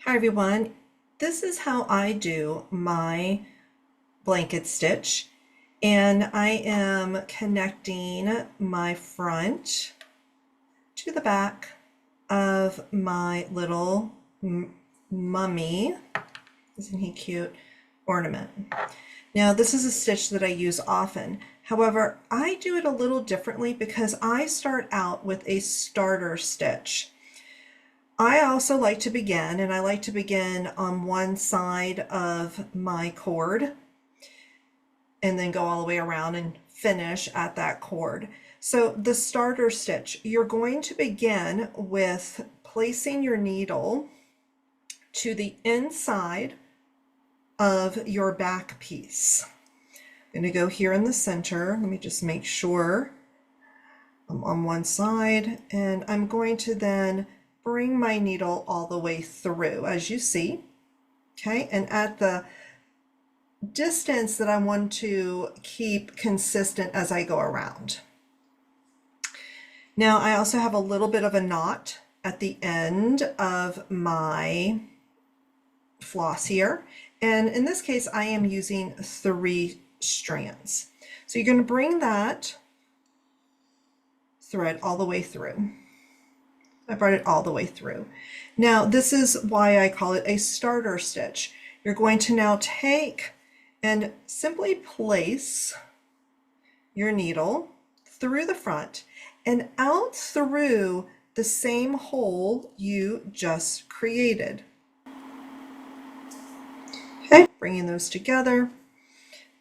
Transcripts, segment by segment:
Hi everyone, this is how I do my blanket stitch, and I am connecting my front to the back of my little mummy, isn't he cute, ornament. Now this is a stitch that I use often. However, I do it a little differently because I start out with a starter stitch. I also like to begin, and I like to begin on one side of my cord and then go all the way around and finish at that cord. So the starter stitch, you're going to begin with placing your needle to the inside of your back piece. I'm going to go here in the center. Let me just make sure I'm on one side, and I'm going to then bring my needle all the way through, as you see, okay? And at the distance that I want to keep consistent as I go around. Now, I also have a little bit of a knot at the end of my floss here. And in this case, I am using 3 strands. So you're going to bring that thread all the way through. I brought it all the way through. Now, this is why I call it a starter stitch. You're going to now take and simply place your needle through the front and out through the same hole you just created. Okay, bringing those together.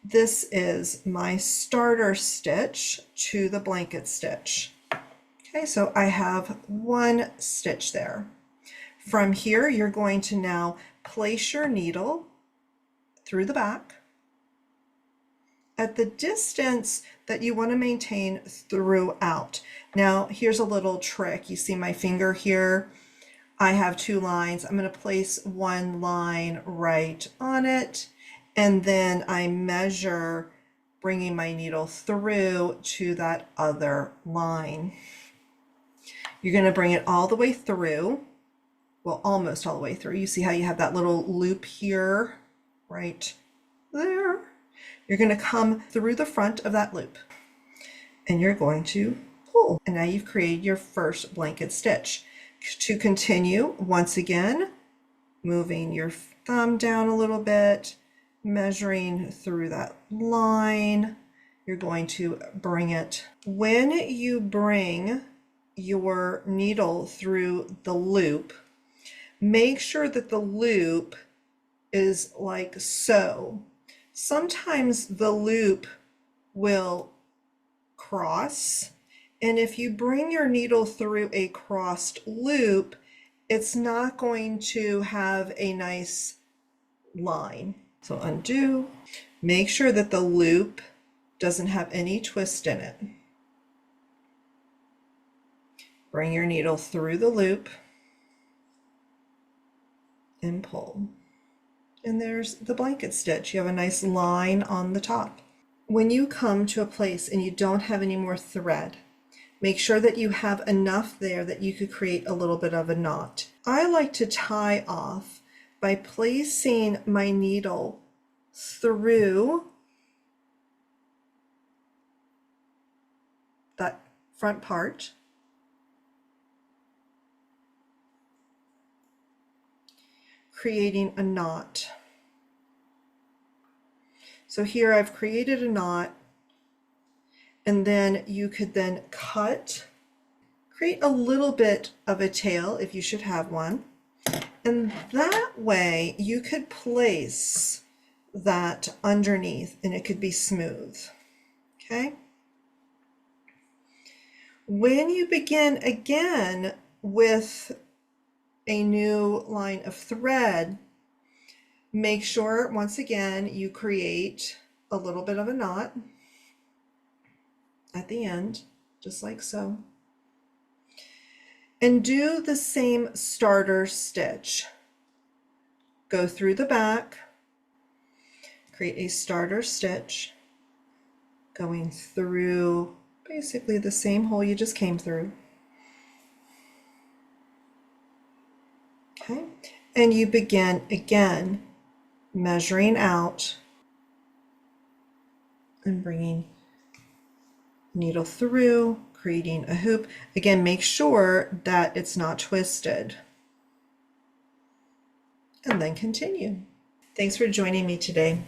This is my starter stitch to the blanket stitch. Okay, so I have 1 stitch there. From here, you're going to now place your needle through the back at the distance that you want to maintain throughout. Now, here's a little trick. You see my finger here? I have 2 lines. I'm going to place 1 line right on it, and then I measure bringing my needle through to that other line. You're going to bring it all the way through, well, almost all the way through. You see how you have that little loop here, right there? You're going to come through the front of that loop, and you're going to pull. And now you've created your first blanket stitch. To continue, once again, moving your thumb down a little bit, measuring through that line, you're going to bring it. When you bring your needle through the loop, make sure that the loop is like so. Sometimes the loop will cross, and if you bring your needle through a crossed loop, it's not going to have a nice line. So undo, make sure that the loop doesn't have any twist in it. Bring your needle through the loop and pull. And there's the blanket stitch. You have a nice line on the top. When you come to a place and you don't have any more thread, make sure that you have enough there that you could create a little bit of a knot. I like to tie off by placing my needle through that front part, creating a knot. So here I've created a knot, and then you could then cut, create a little bit of a tail if you should have one, and that way you could place that underneath and it could be smooth. Okay? When you begin again with a new line of thread, make sure once again you create a little bit of a knot at the end, just like so. And do the same starter stitch. Go through the back, create a starter stitch, going through basically the same hole you just came through. Okay, And you begin again measuring out and bringing needle through, creating a hoop. Again, make sure that it's not twisted. And then continue. Thanks for joining me today.